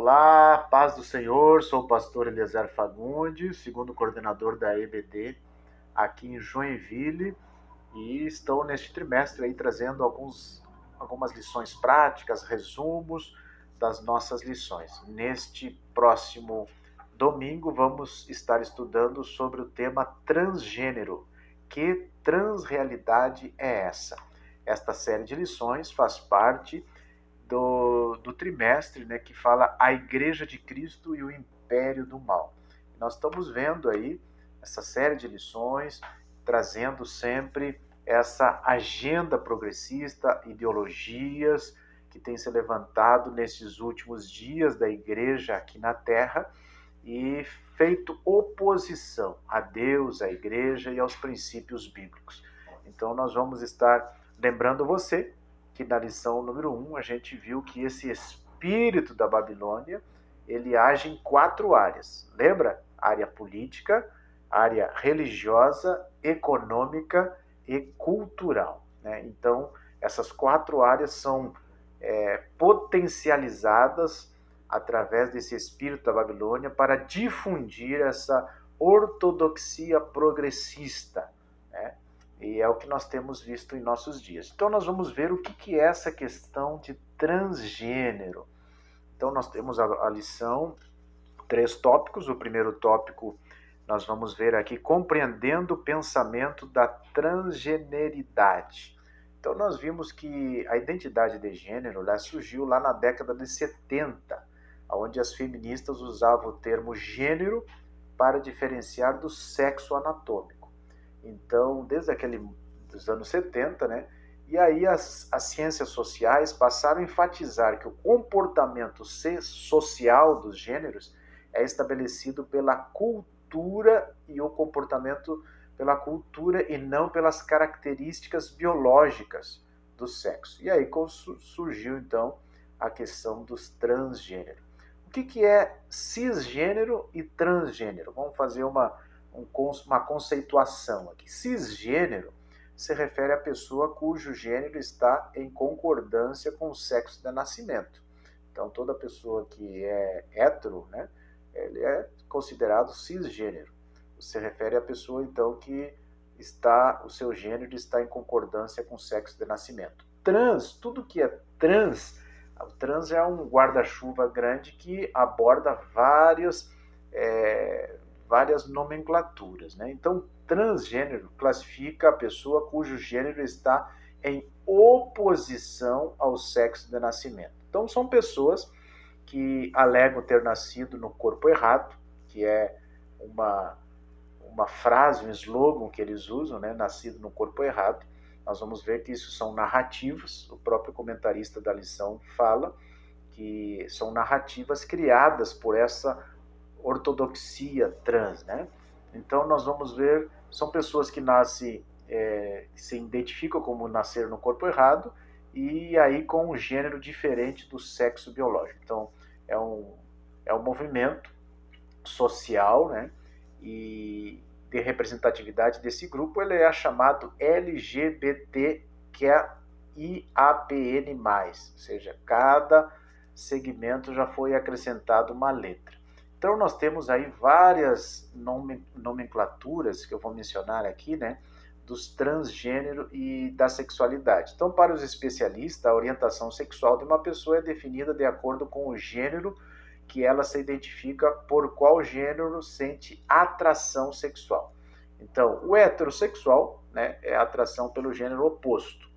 Olá, paz do Senhor, sou o pastor Eliezer Fagundes, segundo coordenador da EBD aqui em Joinville, e estou neste trimestre aí trazendo algumas lições práticas, resumos das nossas lições. Neste próximo domingo vamos estar estudando sobre o tema transgênero. Que transrealidade é essa? Esta série de lições faz parte do trimestre, né, que fala a Igreja de Cristo e o Império do Mal. Nós estamos vendo aí essa série de lições, trazendo sempre essa agenda progressista, ideologias que tem se levantado nesses últimos dias da Igreja aqui na Terra e feito oposição a Deus, à Igreja e aos princípios bíblicos. Então nós vamos estar lembrando você que na lição número 1 a gente viu que esse espírito da Babilônia, ele age em 4 áreas. Lembra? Área política, área religiosa, econômica e cultural, né? Então, essas 4 áreas são potencializadas através desse espírito da Babilônia para difundir essa ortodoxia progressista, né? E é o que nós temos visto em nossos dias. Então nós vamos ver o que é essa questão de transgênero. Então nós temos a lição, 3 tópicos. O primeiro tópico nós vamos ver aqui, compreendendo o pensamento da transgeneridade. Então nós vimos que a identidade de gênero surgiu lá na década de 70, onde as feministas usavam o termo gênero para diferenciar do sexo anatômico. Então, desde dos anos 70, né? E aí as ciências sociais passaram a enfatizar que o comportamento social dos gêneros é estabelecido pela cultura e o comportamento pela cultura e não pelas características biológicas do sexo. E aí surgiu, então, a questão dos transgêneros. O que é cisgênero e transgênero? Vamos fazer uma conceituação aqui. Cisgênero se refere à pessoa cujo gênero está em concordância com o sexo de nascimento. Então, toda pessoa que é hétero, né, ele é considerado cisgênero. Se refere à pessoa, então, que o seu gênero está em concordância com o sexo de nascimento. Trans, tudo que é trans, o trans é um guarda-chuva grande que aborda várias nomenclaturas, né? Então, transgênero classifica a pessoa cujo gênero está em oposição ao sexo de nascimento. Então, são pessoas que alegam ter nascido no corpo errado, que é uma frase, um slogan que eles usam, né? Nascido no corpo errado. Nós vamos ver que isso são narrativas. O próprio comentarista da lição fala que são narrativas criadas por essa ortodoxia trans, né? Então nós vamos ver, são pessoas que nascem, se identificam como nascer no corpo errado e aí com um gênero diferente do sexo biológico. Então é um movimento social, né? E de representatividade desse grupo, ele é chamado LGBTQIAPN+, ou seja, cada segmento já foi acrescentado uma letra. Então nós temos aí várias nomenclaturas que eu vou mencionar aqui, né, dos transgênero e da sexualidade. Então, para os especialistas, a orientação sexual de uma pessoa é definida de acordo com o gênero que ela se identifica, por qual gênero sente atração sexual. Então, o heterossexual, né, é a atração pelo gênero oposto.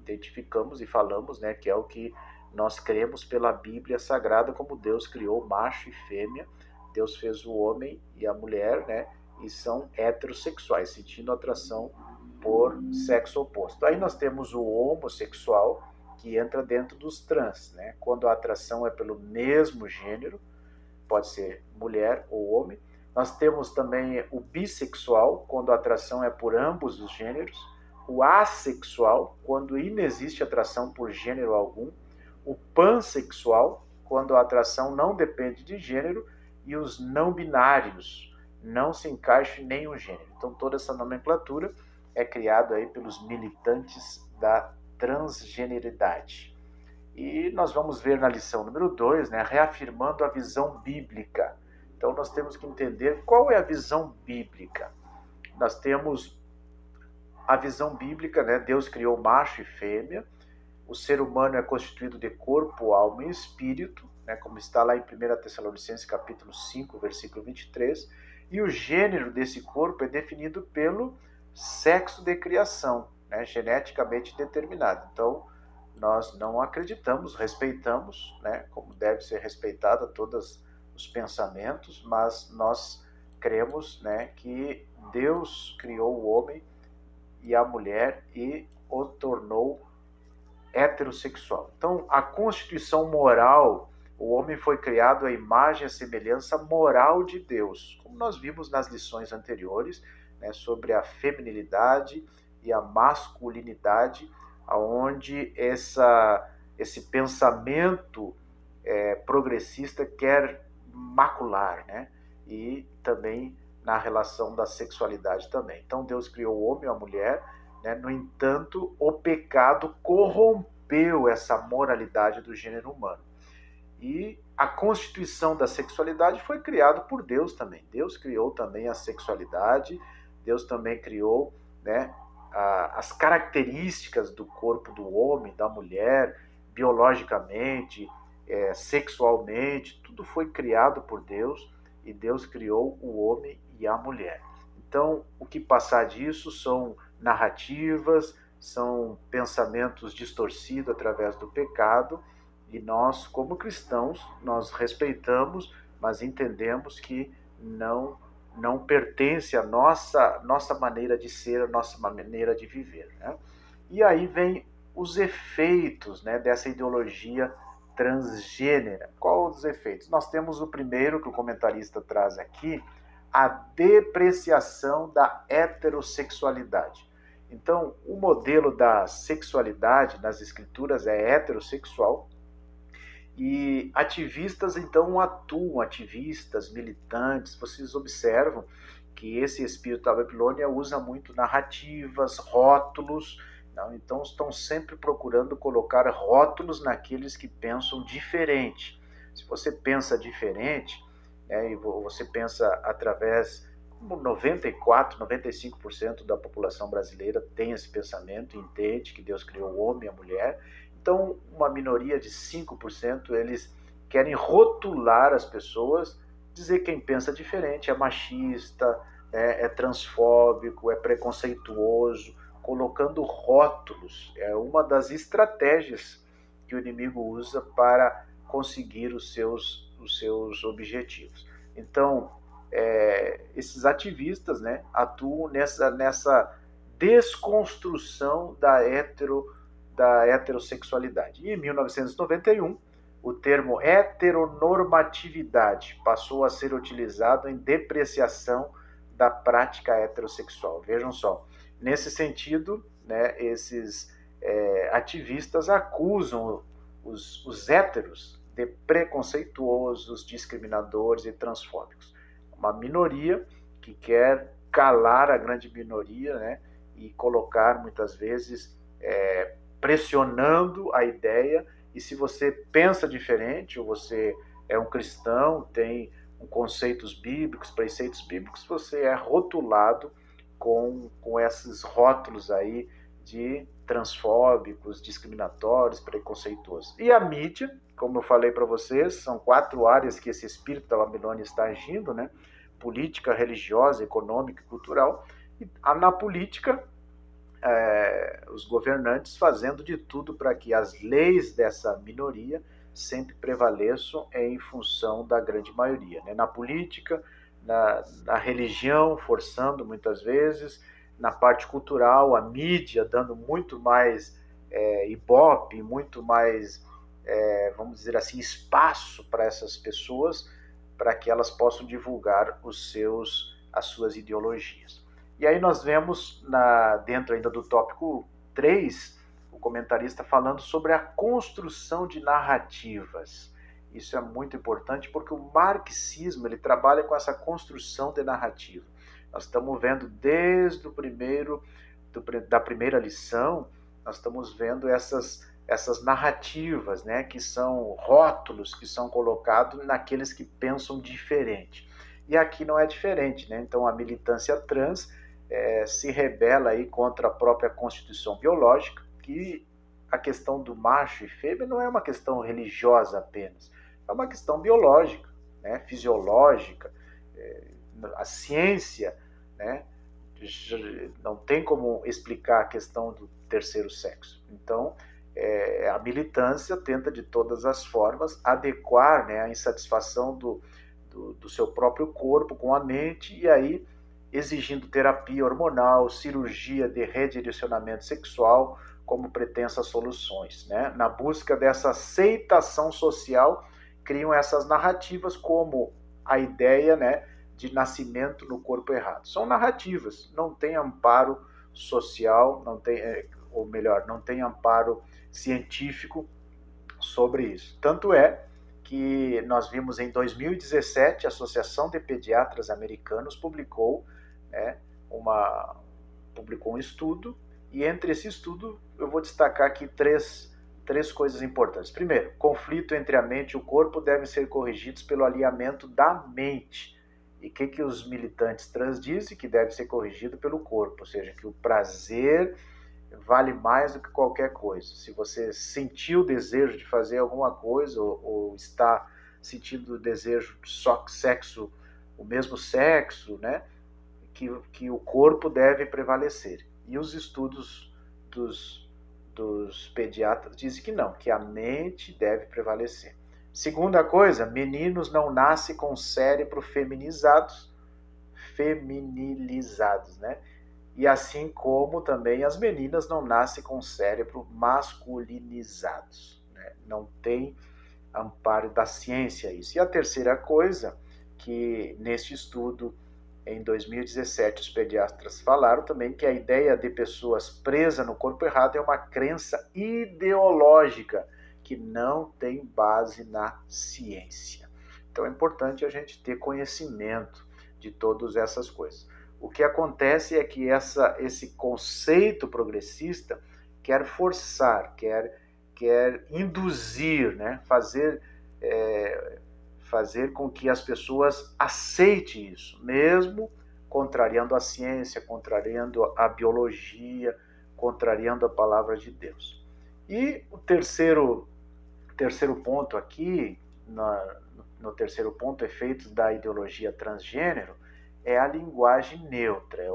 Identificamos e falamos, né, que é o que nós cremos pela Bíblia Sagrada, como Deus criou macho e fêmea. Deus fez o homem e a mulher, né, e são heterossexuais, sentindo atração por sexo oposto. Aí nós temos o homossexual, que entra dentro dos trans, né, quando a atração é pelo mesmo gênero, pode ser mulher ou homem. Nós temos também o bissexual, quando a atração é por ambos os gêneros. O assexual, quando inexiste atração por gênero algum. O pansexual, quando a atração não depende de gênero, e os não binários, não se encaixa em nenhum gênero. Então toda essa nomenclatura é criada aí pelos militantes da transgeneridade. E nós vamos ver na lição número 2, né, reafirmando a visão bíblica. Então nós temos que entender qual é a visão bíblica. Nós temos a visão bíblica, né, Deus criou macho e fêmea, o ser humano é constituído de corpo, alma e espírito, né, como está lá em 1 Tessalonicenses capítulo 5, versículo 23, e o gênero desse corpo é definido pelo sexo de criação, né, geneticamente determinado. Então, nós não acreditamos, respeitamos, né, como deve ser respeitada todos os pensamentos, mas nós cremos, né, que Deus criou o homem e a mulher e o tornou heterossexual. Então, a constituição moral, o homem foi criado à imagem e à semelhança moral de Deus, como nós vimos nas lições anteriores, né, sobre a feminilidade e a masculinidade, onde esse pensamento progressista quer macular, né? E também na relação da sexualidade também. Então Deus criou o homem e a mulher, né? No entanto, o pecado corrompeu essa moralidade do gênero humano. E a constituição da sexualidade foi criada por Deus também. Deus criou também a sexualidade, Deus também criou, né, as características do corpo do homem, da mulher, biologicamente, sexualmente, tudo foi criado por Deus e Deus criou o homem e a mulher. Então, o que passar disso são narrativas, são pensamentos distorcidos através do pecado, e nós, como cristãos, nós respeitamos, mas entendemos que não pertence à nossa maneira de ser, à nossa maneira de viver, né? E aí vem os efeitos, né, dessa ideologia transgênera. Quais os efeitos? Nós temos o primeiro, que o comentarista traz aqui, a depreciação da heterossexualidade. Então, o modelo da sexualidade nas escrituras é heterossexual, e ativistas então atuam, ativistas, militantes. Vocês observam que esse espírito da Babilônia usa muito narrativas, rótulos, não? Então estão sempre procurando colocar rótulos naqueles que pensam diferente. Se você pensa diferente, né, e você pensa através, como 94, 95% da população brasileira tem esse pensamento, entende que Deus criou o homem e a mulher. Então, uma minoria de 5%, eles querem rotular as pessoas, dizer que quem pensa diferente é machista, é transfóbico, é preconceituoso, colocando rótulos. É uma das estratégias que o inimigo usa para conseguir os seus objetivos. Então, esses ativistas, né, atuam nessa desconstrução da heterossexualidade. E em 1991, o termo heteronormatividade passou a ser utilizado em depreciação da prática heterossexual. Vejam só, nesse sentido, né, esses ativistas acusam os héteros de preconceituosos, discriminadores e transfóbicos. Uma minoria que quer calar a grande minoria, né, e colocar muitas vezes pressionando a ideia, e se você pensa diferente, ou você é um cristão, tem conceitos bíblicos, preceitos bíblicos, você é rotulado com esses rótulos aí de transfóbicos, discriminatórios, preconceituosos. E a mídia, como eu falei para vocês, são 4 áreas que esse espírito da Babilônia está agindo, né? Política, religiosa, econômica e cultural. E na política, os governantes fazendo de tudo para que as leis dessa minoria sempre prevaleçam em função da grande maioria, né? Na política, na religião, forçando muitas vezes, na parte cultural, a mídia dando muito mais ibope, muito mais, vamos dizer assim, espaço para essas pessoas, para que elas possam divulgar as suas ideologias. E aí nós vemos, dentro ainda do tópico 3, o comentarista falando sobre a construção de narrativas. Isso é muito importante porque o marxismo ele trabalha com essa construção de narrativa. Nós estamos vendo desde da primeira lição, nós estamos vendo essas essas narrativas, né, que são rótulos que são colocados naqueles que pensam diferente. E aqui não é diferente, né? Então a militância trans se rebela aí contra a própria Constituição biológica, que a questão do macho e fêmea não é uma questão religiosa apenas, é uma questão biológica, né, fisiológica. A ciência, né, não tem como explicar a questão do terceiro sexo. Então, a militância tenta de todas as formas adequar, né, a insatisfação do seu próprio corpo com a mente, e aí exigindo terapia hormonal, cirurgia de redirecionamento sexual como pretensas soluções, né? Na busca dessa aceitação social, criam essas narrativas como a ideia, né, de nascimento no corpo errado. São narrativas, não tem amparo social, não tem, ou melhor, não tem amparo científico sobre isso. Tanto é que nós vimos em 2017 a Associação de Pediatras Americanos publicou, né, publicou um estudo, e entre esse estudo eu vou destacar aqui três coisas importantes. Primeiro, conflito entre a mente e o corpo devem ser corrigidos pelo alinhamento da mente. E o que os militantes trans dizem? Que deve ser corrigido pelo corpo, ou seja, que o prazer vale mais do que qualquer coisa. Se você sentiu o desejo de fazer alguma coisa ou está sentindo o desejo de sexo, o mesmo sexo, né, que o corpo deve prevalecer. E os estudos dos pediatras dizem que não, que a mente deve prevalecer. Segunda coisa, meninos não nascem com cérebro feminilizados, né? E assim como também as meninas não nascem com cérebro masculinizados, né? Não tem amparo da ciência isso. E a terceira coisa, que neste estudo, em 2017, os pediatras falaram também que a ideia de pessoas presas no corpo errado é uma crença ideológica que não tem base na ciência. Então é importante a gente ter conhecimento de todas essas coisas. O que acontece é que esse conceito progressista quer forçar, quer induzir, né? Fazer com que as pessoas aceitem isso, mesmo contrariando a ciência, contrariando a biologia, contrariando a palavra de Deus. E o terceiro ponto aqui, no terceiro ponto, efeitos da ideologia transgênero, é a linguagem neutra, é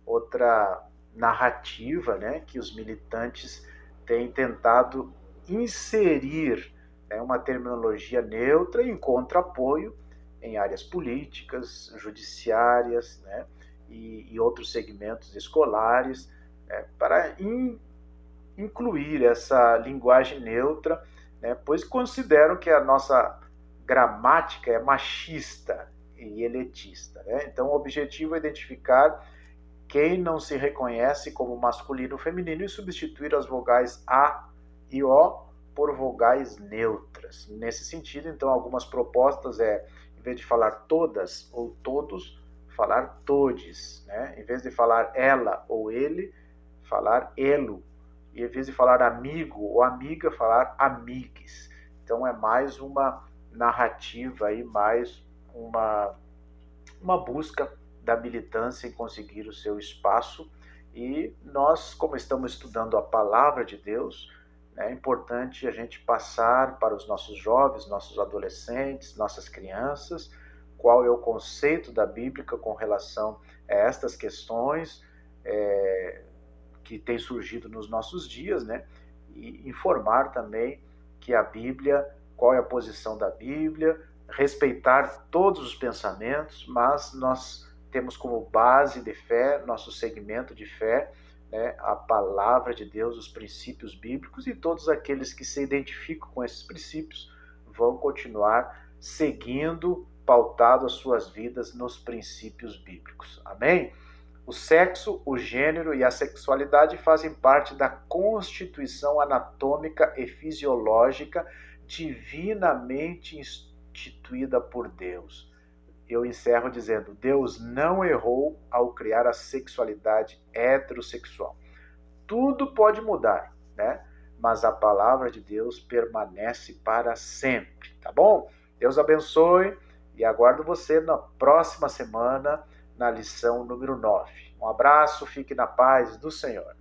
outra narrativa, né, que os militantes têm tentado inserir, né, uma terminologia neutra e encontra apoio em áreas políticas, judiciárias, né, e outros segmentos escolares, né, para incluir essa linguagem neutra, né, pois consideram que a nossa gramática é machista e elitista, né? Então, o objetivo é identificar quem não se reconhece como masculino ou feminino e substituir as vogais A e O por vogais neutras. Nesse sentido, então, algumas propostas em vez de falar todas ou todos, falar todes, né? Em vez de falar ela ou ele, falar elo. E em vez de falar amigo ou amiga, falar amigues. Então é mais uma narrativa aí, mais uma busca da militância em conseguir o seu espaço. E nós, como estamos estudando a palavra de Deus, é importante a gente passar para os nossos jovens, nossos adolescentes, nossas crianças, qual é o conceito da Bíblia com relação a estas questões que tem surgido nos nossos dias, né? E informar também que a Bíblia, qual é a posição da Bíblia, respeitar todos os pensamentos, mas nós temos como base de fé, nosso segmento de fé, né, a palavra de Deus, os princípios bíblicos, e todos aqueles que se identificam com esses princípios vão continuar seguindo, pautado as suas vidas nos princípios bíblicos. Amém? O sexo, o gênero e a sexualidade fazem parte da constituição anatômica e fisiológica divinamente instituída por Deus. Eu encerro dizendo: Deus não errou ao criar a sexualidade heterossexual. Tudo pode mudar, né? mas a palavra de Deus permanece para sempre, tá bom? Deus abençoe e aguardo você na próxima semana, na lição número 9. Um abraço, fique na paz do Senhor.